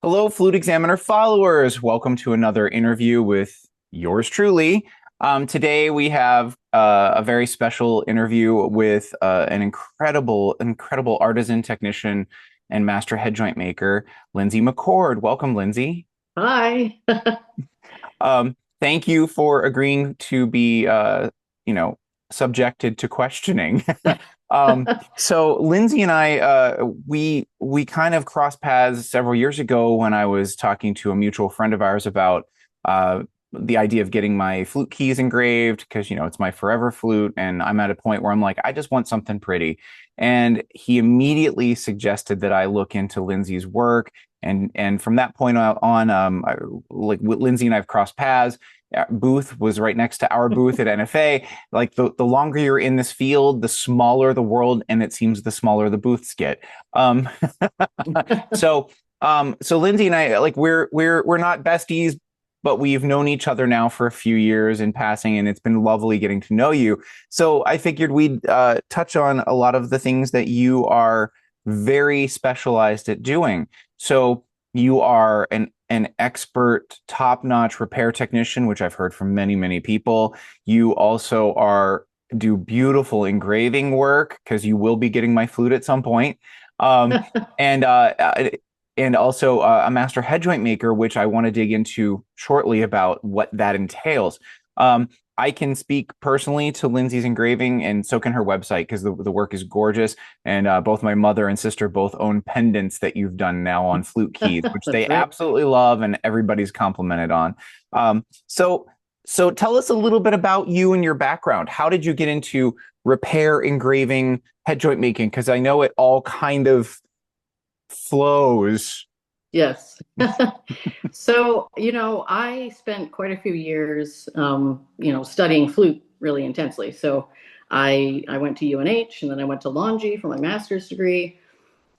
Hello, Flute Examiner followers. Welcome to another interview with yours truly. Today we have a very special interview with an incredible artisan technician and master head joint maker, Lindsey McChord. Welcome, Lindsey. Hi. Thank you for agreeing to be, you know, subjected to questioning. So Lindsay and I, we kind of crossed paths several years ago when I was talking to a mutual friend of ours about uh, the idea of getting my flute keys engraved because it's my forever flute, and I'm at a point where I'm like, I just want something pretty. And he immediately suggested that I look into Lindsay's work, and from that point on, like Lindsay and I've crossed paths. Booth was right next to our booth at NFA. Like the longer you're in this field, the smaller the world, and it seems the smaller the booths get. Um, so so Lindsay and I, like, we're not besties, but we've known each other now for a few years in passing, and it's been lovely getting to know you. So I figured we'd touch on a lot of the things that you are very specialized at doing. So you are an expert, top-notch repair technician, which I've heard from many people. You also do beautiful engraving work because you will be getting my flute at some point. Um, and also a master head joint maker, which I want to dig into shortly about what that entails. I can speak personally to Lindsay's engraving, and so can her website because the work is gorgeous. And both my mother and sister both own pendants that you've done now on flute keys, which they That's right. absolutely love, and everybody's complimented on. So tell us a little bit about you and your background. How did you get into repair, engraving, head joint making? Because I know it all kind of flows. Yes. So, I spent quite a few years, studying flute really intensely. So I went to UNH and then I went to Longy for my master's degree.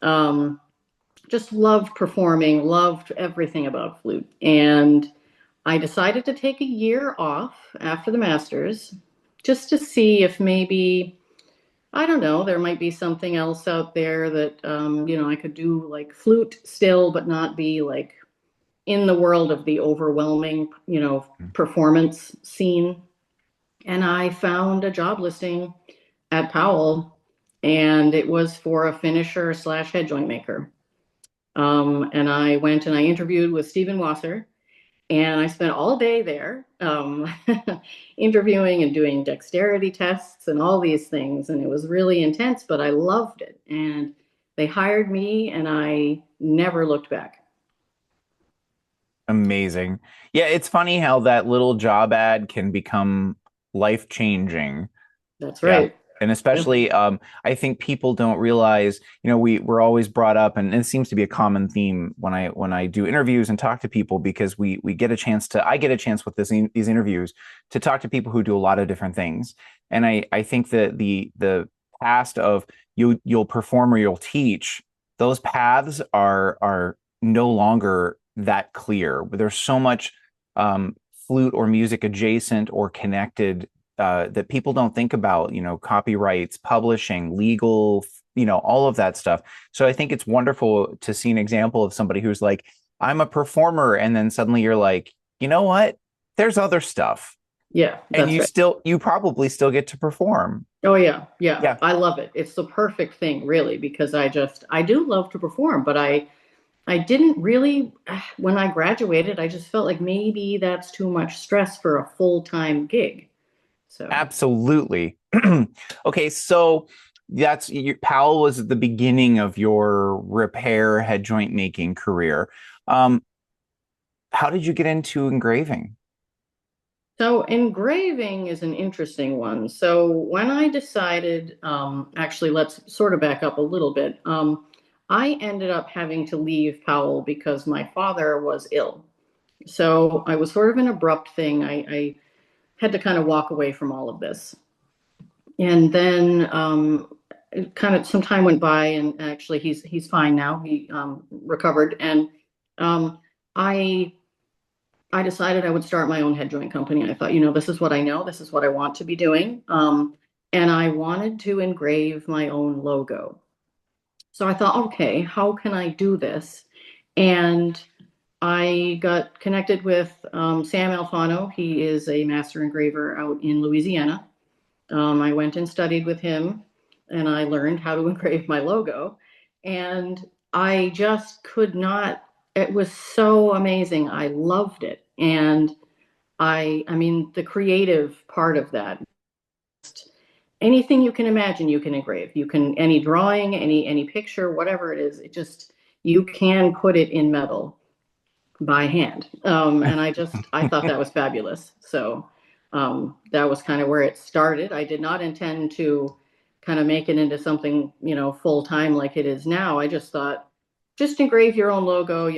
Um, just loved performing, loved everything about flute. And I decided to take a year off after the master's just to see if maybe I don't know. There might be something else out there that I could do like flute still, but not be like in the world of the overwhelming, performance scene. And I found a job listing at Powell, and it was for a finisher slash head joint maker. And I went and I interviewed with Stephen Wasser, and I spent all day there interviewing and doing dexterity tests and all these things. And it was really intense, but I loved it. And they hired me, and I never looked back. Amazing. Yeah, it's funny how that little job ad can become life changing. That's Yeah. right. And Yeah. especially, I think people don't realize, we're always brought up, and it seems to be a common theme when I do interviews and talk to people, because we get a chance I get a chance with these interviews to talk to people who do a lot of different things. And I think that the past of you'll perform or you'll teach, those paths are no longer that clear. There's so much flute or music adjacent or connected that people don't think about, copyrights, publishing, legal, all of that stuff. So I think it's wonderful to see an example of somebody who's like, I'm a performer. And then suddenly you're like, you know what? There's other stuff. Yeah, And that's right. you probably still get to perform. Oh yeah, yeah. Yeah, I love it. It's the perfect thing, really, because I do love to perform, but I didn't really when I graduated, I just felt like maybe that's too much stress for a full-time gig. So, absolutely. Okay, so Powell was the beginning of your repair head joint making career. Um, how did you get into engraving? so engraving is an interesting one. So when I decided, actually, let's sort of back up a little bit. I ended up having to leave Powell because my father was ill. So I was sort of an abrupt thing. I had to kind of walk away from all of this. And then kind of some time went by, and actually he's fine now. He recovered, and um, I I decided I would start my own head joint company. I thought, this is what I know, this is what I want to be doing, and I wanted to engrave my own logo. So I thought, okay, how can I do this? And I got connected with Sam Alfano. He is a master engraver out in Louisiana. I went and studied with him, and I learned how to engrave my logo. And I just could not. It was so amazing. I loved it, and I mean, the creative part of that. Anything you can imagine, you can engrave. You can any drawing, any picture, whatever it is. It just you can put it in metal by hand. And I thought that was fabulous. So that was kind of where it started. I did not intend to kind of make it into something, full time like it is now. I just thought, just engrave your own logo.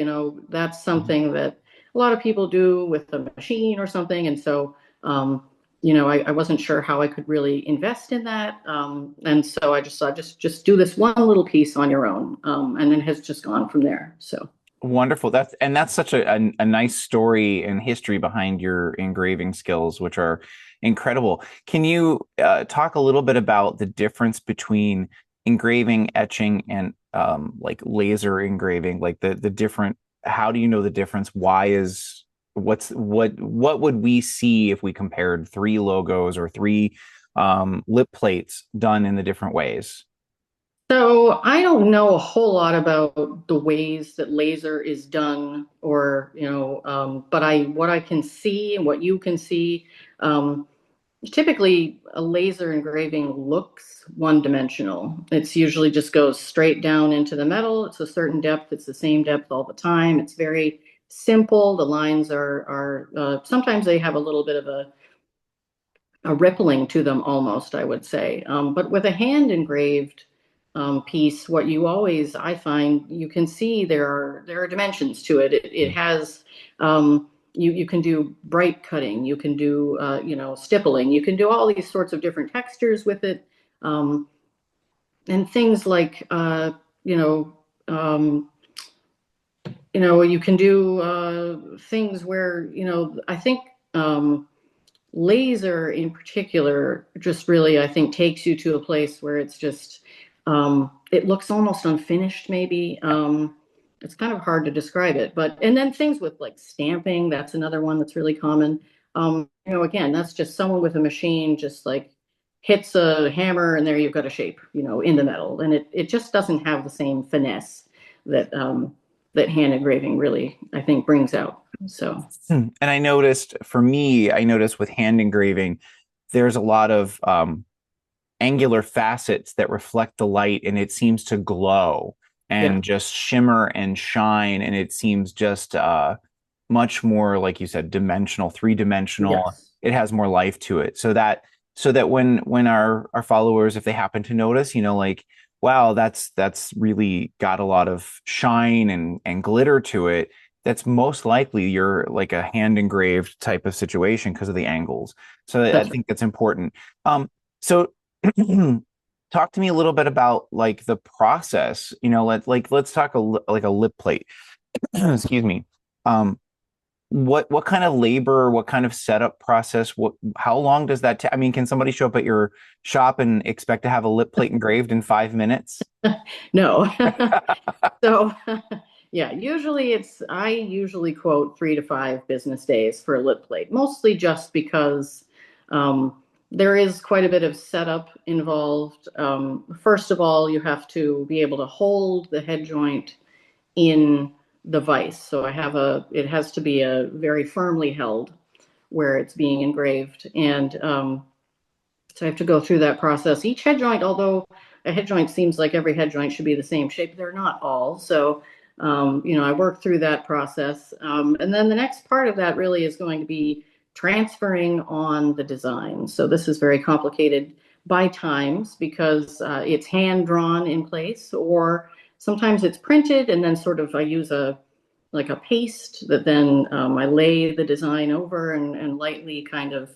That's something that a lot of people do with a machine or something. And so, I wasn't sure how I could really invest in that. And so I just thought, just do this one little piece on your own. And then it has just gone from there. So. Wonderful. That's such a nice story and history behind your engraving skills, which are incredible. Can you talk a little bit about the difference between engraving, etching, and like laser engraving? Like the different. How do you know the difference? What would we see if we compared three logos or three lip plates done in the different ways? So I don't know a whole lot about the ways that laser is done, or but I what I can see and what you can see. Um, Typically, a laser engraving looks one-dimensional. It's usually just goes straight down into the metal. It's a certain depth. It's the same depth all the time. It's very simple. The lines are sometimes they have a little bit of a rippling to them almost, I would say. But with a hand engraved piece, what you always, I find, you can see there are dimensions to it. It has you can do bright cutting, you can do stippling, you can do all these sorts of different textures with it, and things like you know um, you can do things where I think. Laser in particular just really, I think, takes you to a place where it's just it looks almost unfinished maybe. It's kind of hard to describe it, but and then things with like stamping, that's another one that's really common. Again, that's just someone with a machine just like hits a hammer and there you've got a shape, in the metal, and it just doesn't have the same finesse that that hand engraving really, I think, brings out. So And I noticed with hand engraving, there's a lot of angular facets that reflect the light, and it seems to glow yeah. and just shimmer and shine. And it seems just much more, like you said, dimensional, three-dimensional. Yes. It has more life to it. So that when our followers, if they happen to notice, like, wow, that's really got a lot of shine and glitter to it, that's most likely you're like a hand engraved type of situation because of the angles. So I That's right. think that's important. So talk to me a little bit about like the process. Let's talk like a lip plate. Excuse me. Um, what kind of labor, what kind of setup process, how long does that take? I mean, can somebody show up at your shop and expect to have a lip plate engraved in 5 minutes? No. So, yeah, I usually quote 3 to 5 business days for a lip plate, mostly just because there is quite a bit of setup involved. First of all, you have to be able to hold the head joint in the vise. So it has to be a very firmly held where it's being engraved. And so I have to go through that process. Each head joint, although a head joint seems like every head joint should be the same shape, they're not all. So, I work through that process. And then the next part of that really is going to be transferring on the design. So this is very complicated by times because it's hand drawn in place, or sometimes it's printed and then sort of I use a paste that then I lay the design over and lightly kind of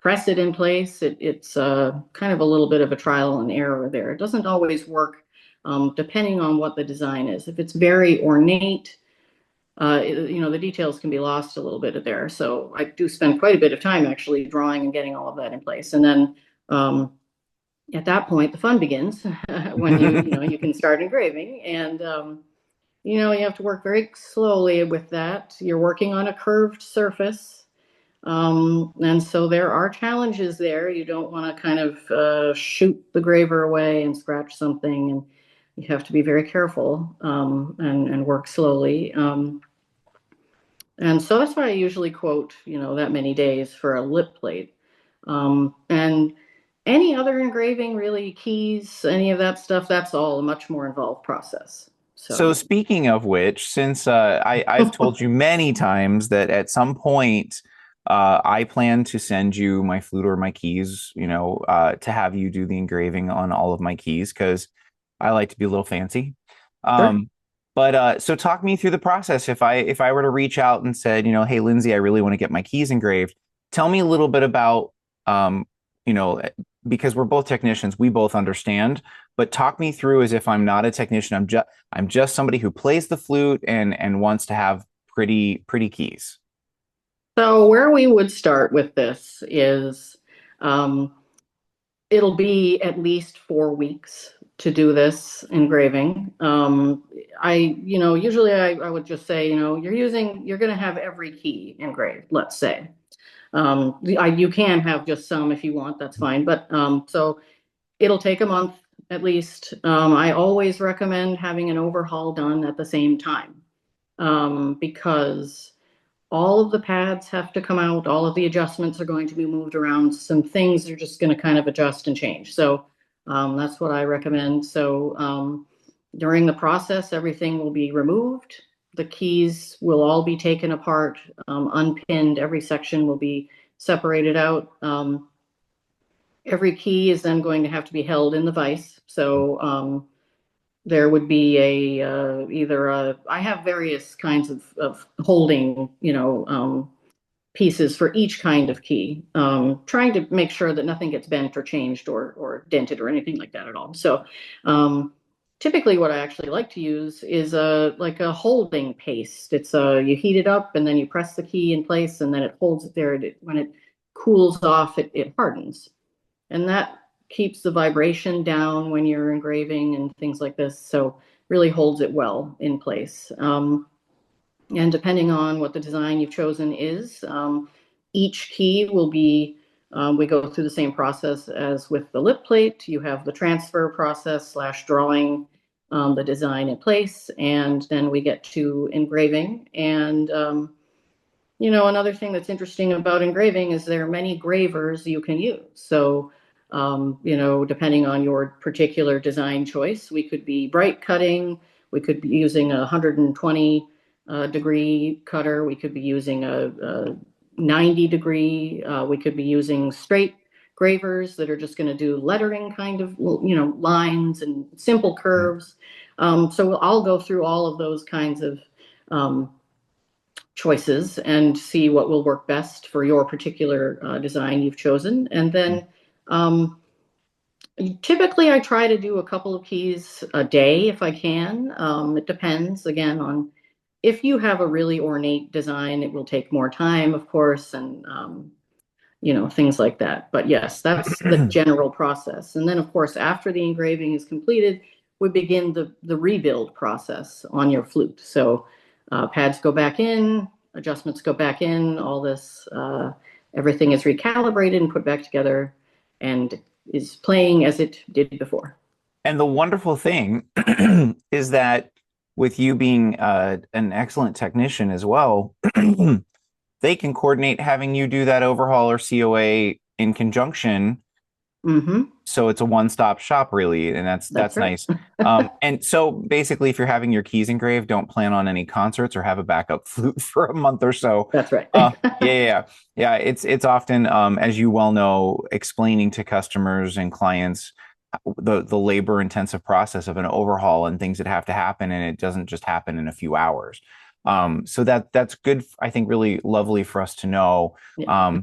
press it in place. It's kind of a little bit of a trial and error there. It doesn't always work depending on what the design is. If it's very ornate, the details can be lost a little bit there. So I do spend quite a bit of time actually drawing and getting all of that in place. And then at that point, the fun begins when you can start engraving. And You have to work very slowly with that. You're working on a curved surface. And so there are challenges there. You don't want to kind of shoot the graver away and scratch something, and you have to be very careful and work slowly. And so that's why I usually quote, that many days for a lip plate. And any other engraving, really, keys, any of that stuff, that's all a much more involved process. So So, speaking of which, since I've told you many times that at some point I plan to send you my flute or my keys, to have you do the engraving on all of my keys because I like to be a little fancy. sure. Um, but so talk me through the process. If I were to reach out and said, hey Lindsay, I really want to get my keys engraved. Tell me a little bit about, you know, because we're both technicians, we both understand. But talk me through as if I'm not a technician. I'm just somebody who plays the flute and wants to have pretty keys. So, where we would start with this is um, it'll be at least 4 weeks to do this engraving. Usually I would just say, you're going to have every key engraved, let's say. You can have just some if you want, that's fine. But so it'll take a month at least. I always recommend having an overhaul done at the same time because all of the pads have to come out. All of the adjustments are going to be moved around. Some things are just going to kind of adjust and change. So that's what I recommend. So during the process, everything will be removed. The keys will all be taken apart, unpinned. Every section will be separated out. Every key is then going to have to be held in the vise. So there would be I have various kinds of holding, pieces for each kind of key, trying to make sure that nothing gets bent or changed or dented or anything like that at all. So typically what I actually like to use is like a holding paste. It's you heat it up and then you press the key in place and then it holds it there. When it cools off, it hardens. And that keeps the vibration down when you're engraving and things like this. So really holds it well in place. And depending on what the design you've chosen is, each key will be, we go through the same process as with the lip plate. You have the transfer process slash drawing the design in place, and then we get to engraving. And another thing that's interesting about engraving is there are many gravers you can use. So, depending on your particular design choice, we could be bright cutting, we could be using a 120 degree cutter, we could be using a 90 degree, we could be using straight gravers that are just going to do lettering kind of, lines and simple curves. So I'll go through all of those kinds of um, choices and see what will work best for your particular design you've chosen. And then um, typically I try to do a couple of keys a day if I can. It depends again on if you have a really ornate design, it will take more time, of course, and things like that. But yes, that's the general process. And then, of course, after the engraving is completed, we begin the rebuild process on your flute. So pads go back in, adjustments go back in, all this, everything is recalibrated and put back together and is playing as it did before. And the wonderful thing is that with you being an excellent technician as well, they can coordinate having you do that overhaul or COA in conjunction. Mm-hmm. So it's a one-stop shop, really, and that's That's that's right. nice. And so basically, if you're having your keys engraved, don't plan on any concerts or have a backup flute for a month or so. That's right. Yeah. It's often, as you well know, explaining to customers and clients the labor intensive process of an overhaul and things that have to happen, and it doesn't just happen in a few hours. So that's good. I think really lovely for us to know. Yeah.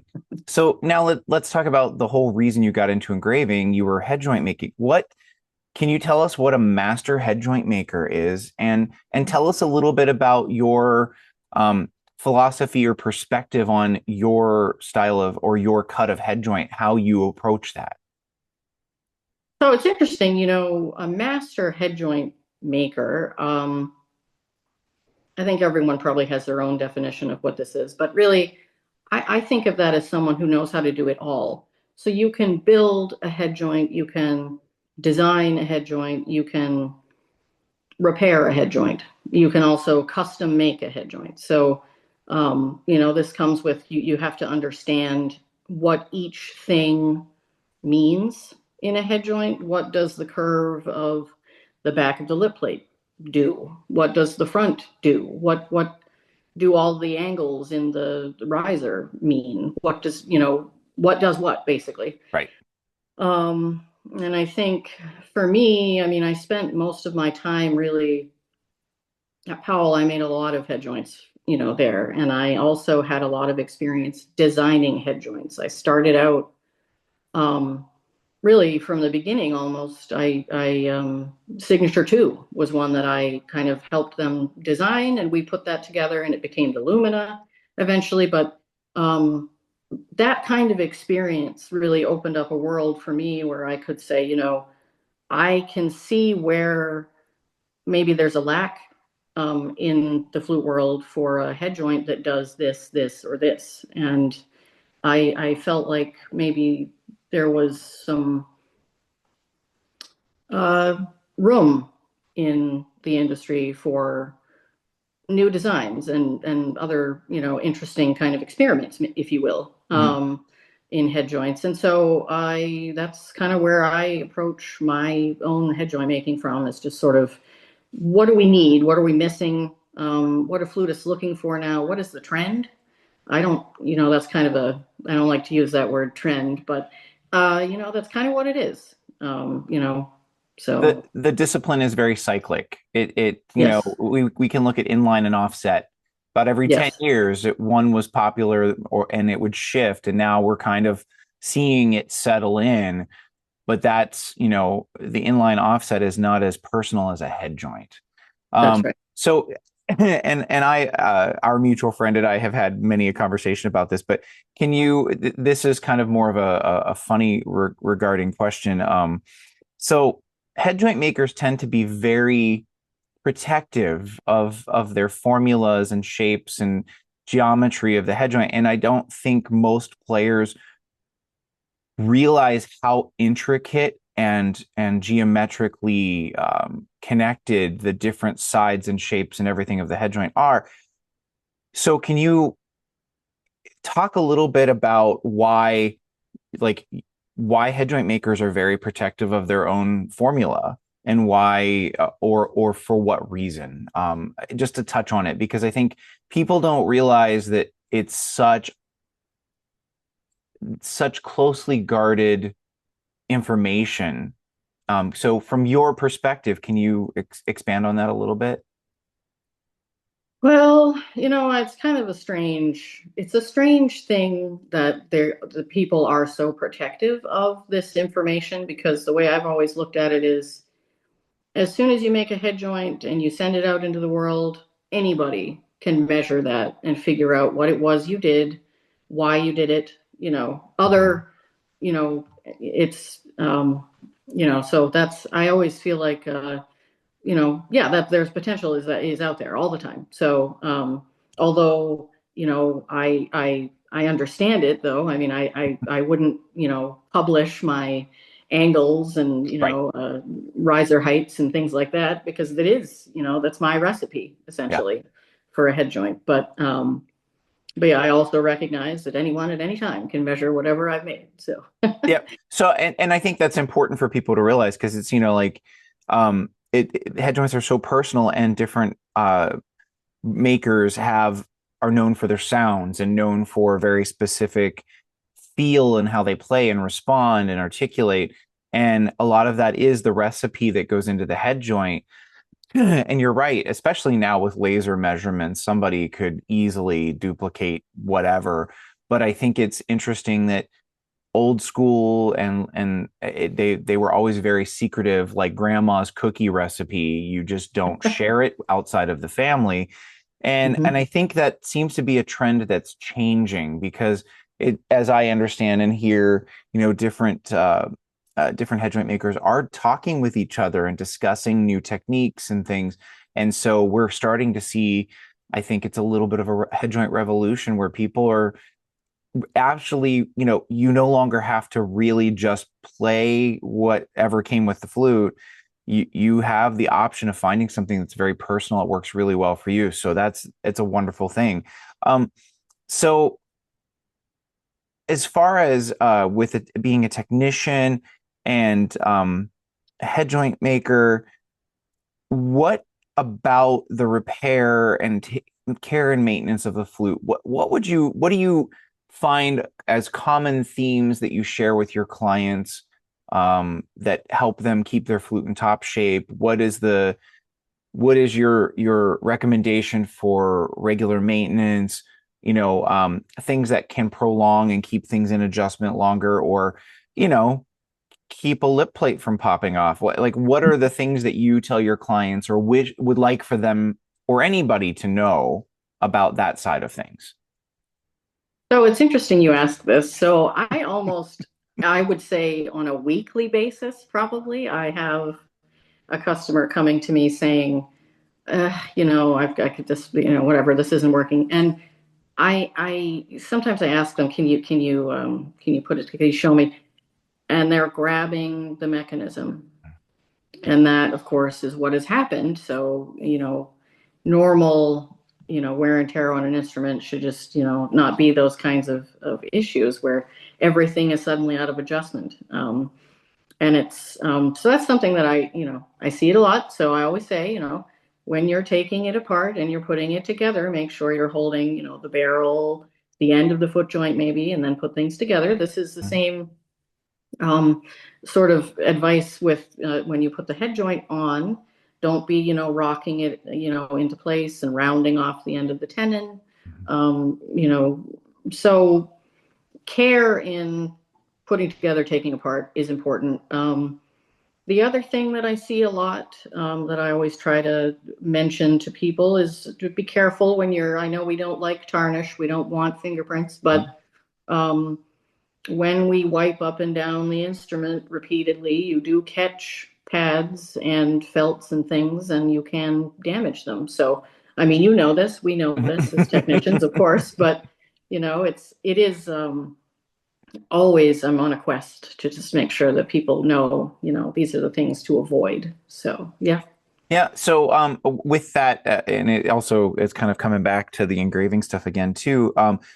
So now let's talk about the whole reason you got into engraving. You were head joint making. What can you tell us what a master head joint maker is, and tell us a little bit about your philosophy or perspective on your style of or your cut of head joint, how you approach that. So it's interesting, a master head joint maker. I think everyone probably has their own definition of what this is, but really, I think of that as someone who knows how to do it all. So you can build a head joint, you can design a head joint, you can repair a head joint. You can also custom make a head joint. So, this comes with you have to understand what each thing means in a head joint. What does the curve of the back of the lip plate do? What does the front do? What do all the angles in the riser mean? What does what basically? Right. And I think for me, I mean, I spent most of my time really at Powell. I made a lot of head joints, there. And I also had a lot of experience designing head joints. I started out um, really from the beginning almost. Signature 2 was one that I kind of helped them design, and we put that together and it became the Lumina eventually. But that kind of experience really opened up a world for me where I could say, I can see where maybe there's a lack in the flute world for a head joint that does this, or this. And I felt like maybe there was some uh, room in the industry for new designs and other interesting kind of experiments, if you will, Mhm. in head joints. And so that's kind of where I approach my own head joint making from, is just sort of, what do we need, what are we missing, what are flutists looking for now, what is the trend. I don't, that's kind of I don't like to use that word trend, but that's kind of what it is. the So the discipline is very cyclic. yes, We can look at inline and offset. About every 10 yes, years, one was popular and it would shift, and now we're kind of seeing it settle in. But that's, the inline offset is not as personal as a head joint. that's right. So and I our mutual friend and I have had many a conversation about this, but this is kind of more of a funny regarding question. So head joint makers tend to be very protective of their formulas and shapes and geometry of the head joint. And I don't think most players realize how intricate and geometrically connected the different sides and shapes and everything of the head joint are. So can you talk a little bit about like why head joint makers are very protective of their own formula, and why, or for what reason? Just to touch on it, because I think people don't realize that it's such closely guarded information. So from your perspective, can you expand on that a little bit? Well, it's a strange thing that the people are so protective of this information, because the way I've always looked at it is, as soon as you make a head joint and you send it out into the world, anybody can measure that and figure out what it was you did, why you did it, it's, so I always feel like, yeah, that there's potential is out there all the time. So, although, I understand it though. I mean, I wouldn't, publish my angles and, Right. riser heights and things like that, because it is, that's my recipe Yeah. essentially for a head joint. But yeah, I also recognize that anyone at any time can measure whatever I've made. So, Yeah. So, and I think that's important for people to realize, because it's, head joints are so personal, and different makers are known for their sounds and known for very specific feel and how they play and respond and articulate. And a lot of that is the recipe that goes into the head joint. And you're right, especially now with laser measurements, somebody could easily duplicate whatever. But I think it's interesting that old school they were always very secretive, like grandma's cookie recipe. You just don't share it outside of the family. And mhm. I think that seems to be a trend that's changing, because as I understand and hear, different head joint makers are talking with each other and discussing new techniques and things. And so we're starting to see I think it's a little bit of a head joint revolution where people are actually, you no longer have to really just play whatever came with the flute. You have the option of finding something that's very personal. It works really well for you. So it's a wonderful thing. So as far as with it being a technician and a head joint maker, what about the repair and care and maintenance of the flute? What do you find as common themes that you share with your clients that help them keep their flute in top shape? What is your recommendation for regular maintenance? Things that can prolong and keep things in adjustment longer, or you know, keep a lip plate from popping off? What are the things that you tell your clients or which would like for them or anybody to know about that side of things? So it's interesting you ask this. So I would say on a weekly basis, probably, I have a customer coming to me saying, I could just, whatever, this isn't working. And I sometimes I ask them, can you show me? And they're grabbing the mechanism. And that, of course, is what has happened. So, normal, wear and tear on an instrument should just, not be those kinds of issues where everything is suddenly out of adjustment. And so that's something that I see it a lot. So I always say, when you're taking it apart and you're putting it together, make sure you're holding, the barrel, the end of the foot joint maybe, and then put things together. This is the same um, sort of advice with when you put the head joint on. Don't be, rocking it, into place and rounding off the end of the tenon. Um, you know, so care in putting together, taking apart is important. The other thing that I see a lot that I always try to mention to people is to be careful when I know we don't like tarnish, we don't want fingerprints, but um, when we wipe up and down the instrument repeatedly, you do catch pads and felts and things, and you can damage them. So, I mean, this, we know this as technicians, of course, but it is always I'm on a quest to just make sure that people know, these are the things to avoid. So, yeah. Yeah, so with that, and it also is kind of coming back to the engraving stuff again too.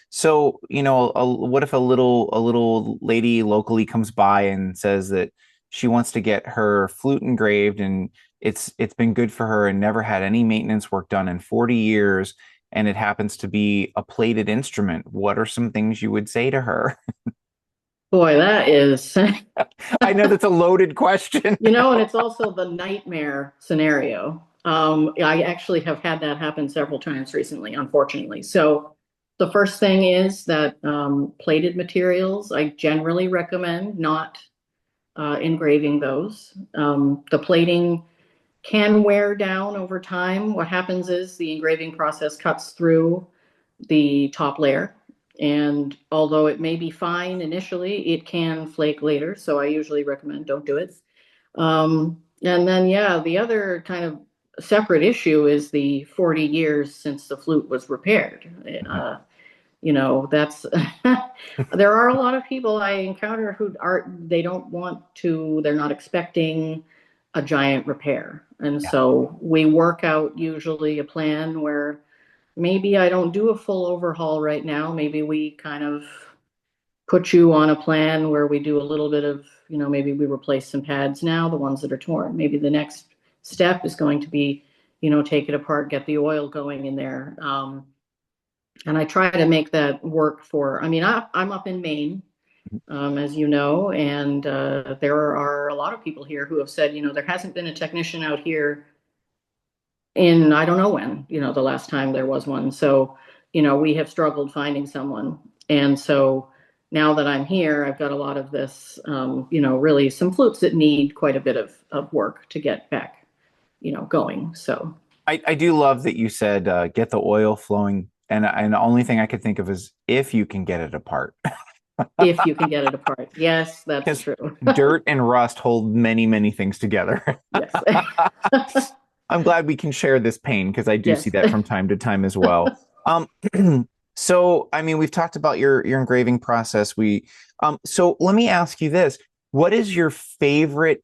So what if a little lady locally comes by and says that she wants to get her flute engraved, and it's been good for her and never had any maintenance work done in 40 years, and it happens to be a plated instrument. What are some things you would say to her? Boy, that is, I know that's a loaded question. and it's also the nightmare scenario. I actually have had that happen several times recently, unfortunately. So the first thing is that plated materials, I generally recommend not engraving those. The plating can wear down over time. What happens is the engraving process cuts through the top layer. And although it may be fine initially, it can flake later. So I usually recommend don't do it. And then, yeah, the other kind of separate issue is the 40 years since the flute was repaired. That's there are a lot of people I encounter they don't want to, they're not expecting a giant repair. And Yeah. so we work out usually a plan where maybe I don't do a full overhaul right now. Maybe we kind of put you on a plan where we do a little bit of, maybe we replace some pads now, the ones that are torn. Maybe the next step is going to be, take it apart, get the oil going in there. And I try to make that work I'm up in Maine, as you know, and there are a lot of people here who have said, there hasn't been a technician out here in, I don't know when, the last time there was one. So, we have struggled finding someone. And so now that I'm here, I've got a lot of this, really some flutes that need quite a bit of work to get back, going. So I do love that you said get the oil flowing, and the only thing I could think of is if you can get it apart, if you can get it apart. Yes, that's because true. dirt and rust hold many, many things together. Yes. I'm glad we can share this pain because I do see Yes. that from time to time as well. Um, so I mean, we've talked about your engraving process. So let me ask you this. What is your favorite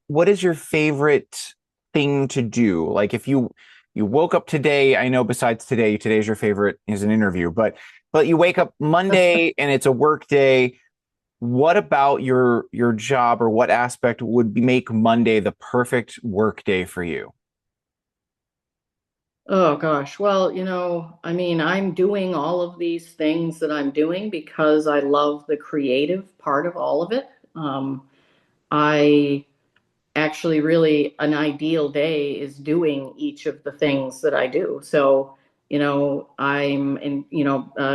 thing to do? Like if you woke up today, I know besides today's your favorite is an interview, but you wake up Monday and it's a work day. What about your job or what aspect would make Monday the perfect work day for you? Oh gosh. Well, I mean, I'm doing all of these things that I'm doing because I love the creative part of all of it. I actually really an ideal day is doing each of the things that I do. So, I'm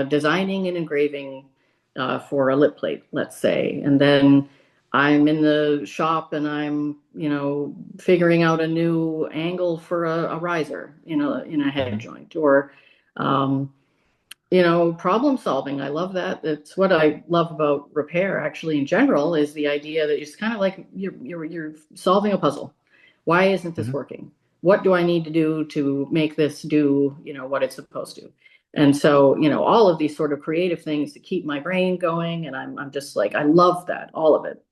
designing and engraving for a lip plate, let's say, and then I'm in the shop and I'm, figuring out a new angle for a riser, in a head Mhm. joint or, um, problem solving. I love that. That's what I love about repair, actually, in general, is the idea that it's kind of like you're solving a puzzle. Why isn't this Mhm. working? What do I need to do to make this do, what it's supposed to? And so, all of these sort of creative things to keep my brain going. And I'm just like, I love that, all of it.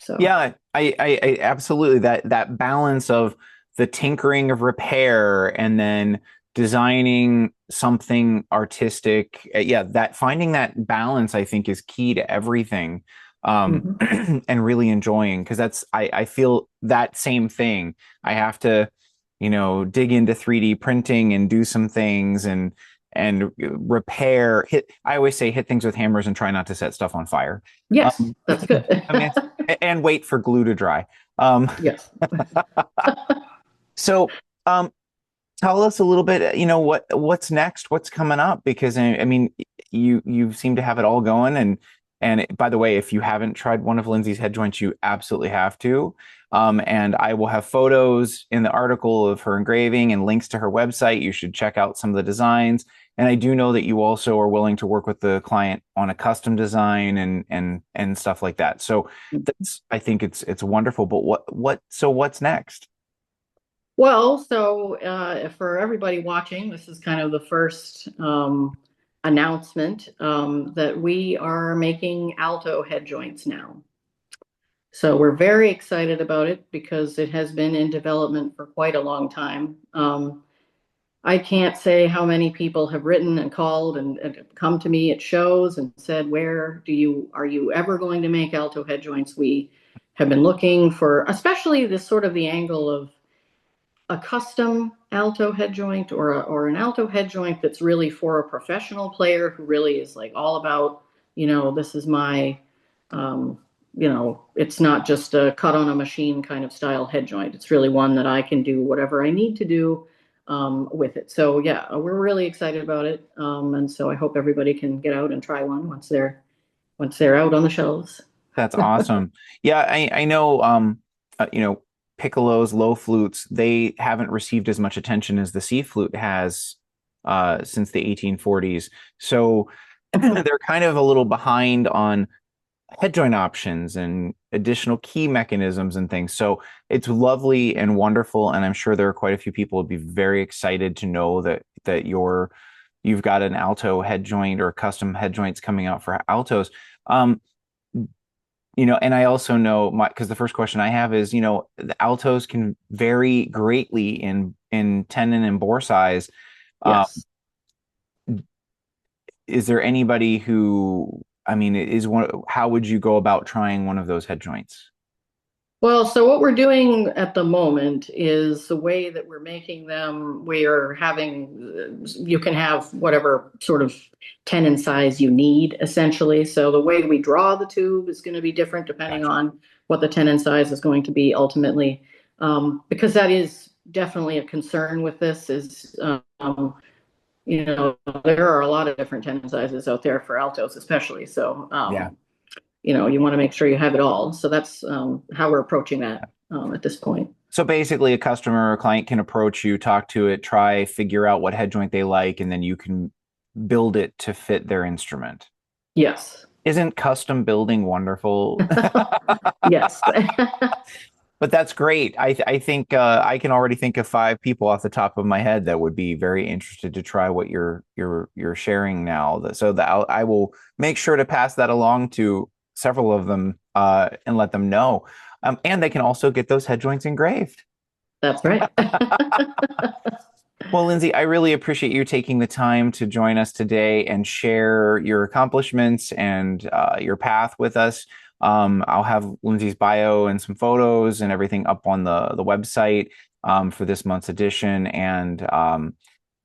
So, Yeah, I absolutely that balance of the tinkering of repair and then designing something artistic. Yeah, that finding that balance I think is key to everything. mhm. And really enjoying because I feel that same thing. I have to, dig into 3D printing and do some things and repair hit I always say hit things with hammers and try not to set stuff on fire. Yes, Um, that's good. I mean, and wait for glue to dry. Um, Yes. so, um, tell us a little bit, what's next, what's coming up, because I mean, you seem to have it all going, and by the way, if you haven't tried one of Lindsay's head joints, you absolutely have to. And I will have photos in the article of her engraving and links to her website. You should check out some of the designs. And I do know that you also are willing to work with the client on a custom design and stuff like that. So I think it's wonderful. But so what's next? Well, so for everybody watching, this is kind of the first announcement that we are making alto head joints now. So we're very excited about it because it has been in development for quite a long time. I can't say how many people have written and called and come to me at shows and said, are you ever going to make alto head joints? We have been looking for, especially this sort of the angle of a custom alto head joint or an alto head joint that's really for a professional player who really is like all about, this is my, um, it's not just a cut on a machine kind of style head joint. It's really one that I can do whatever I need to do with it. So yeah, we're really excited about it. And so I hope everybody can get out and try one once they're out on the shelves. That's awesome. Yeah, I know piccolos, low flutes, they haven't received as much attention as the C flute has since the 1840s. So they're kind of a little behind on head joint options and additional key mechanisms and things. So it's lovely and wonderful, and I'm sure there are quite a few people would be very excited to know that you've got an alto head joint or custom head joints coming out for altos. Um, and I also know because the first question I have is, the altos can vary greatly in tenon and bore size. Uh, Yes. is there anybody who, I mean, how would you go about trying one of those head joints? Well, so what we're doing at the moment is the way that we're making them, we're having, you can have whatever sort of tenon size you need, essentially. So the way we draw the tube is going to be different depending Gotcha. on what the tenon size is going to be ultimately. Because that is definitely a concern with this is, there are a lot of different tenon sizes out there for altos, especially. So, Yeah. you want to make sure you have it all. So that's how we're approaching that at this point. So basically, a customer or client can approach you, talk to it, try, figure out what head joint they like, and then you can build it to fit their instrument. Yes. Isn't custom building wonderful? Yes. but that's great. I think I can already think of 5 people off the top of my head that would be very interested to try what you're sharing now. So that I will make sure to pass that along to several of them and let them know. And they can also get those head joints engraved. That's right. Well, Lindsey, I really appreciate you taking the time to join us today and share your accomplishments and your path with us. I'll have Lindsey's bio and some photos and everything up on the website for this month's edition. And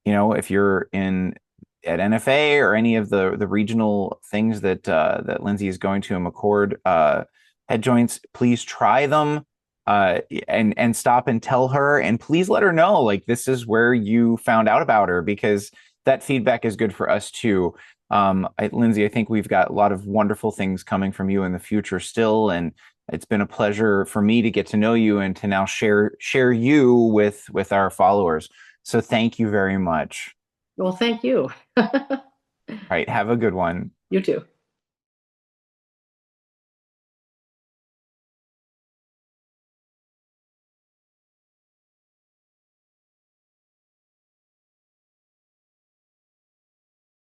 if you're in at NFA or any of the regional things that Lindsey is going to in McChord head joints, please try them uh, and stop and tell her, and please let her know like this is where you found out about her, because that feedback is good for us too. Lindsey, I think we've got a lot of wonderful things coming from you in the future still, and it's been a pleasure for me to get to know you and to now share you with our followers. So thank you very much. Well, thank you. All right, have a good one. You too.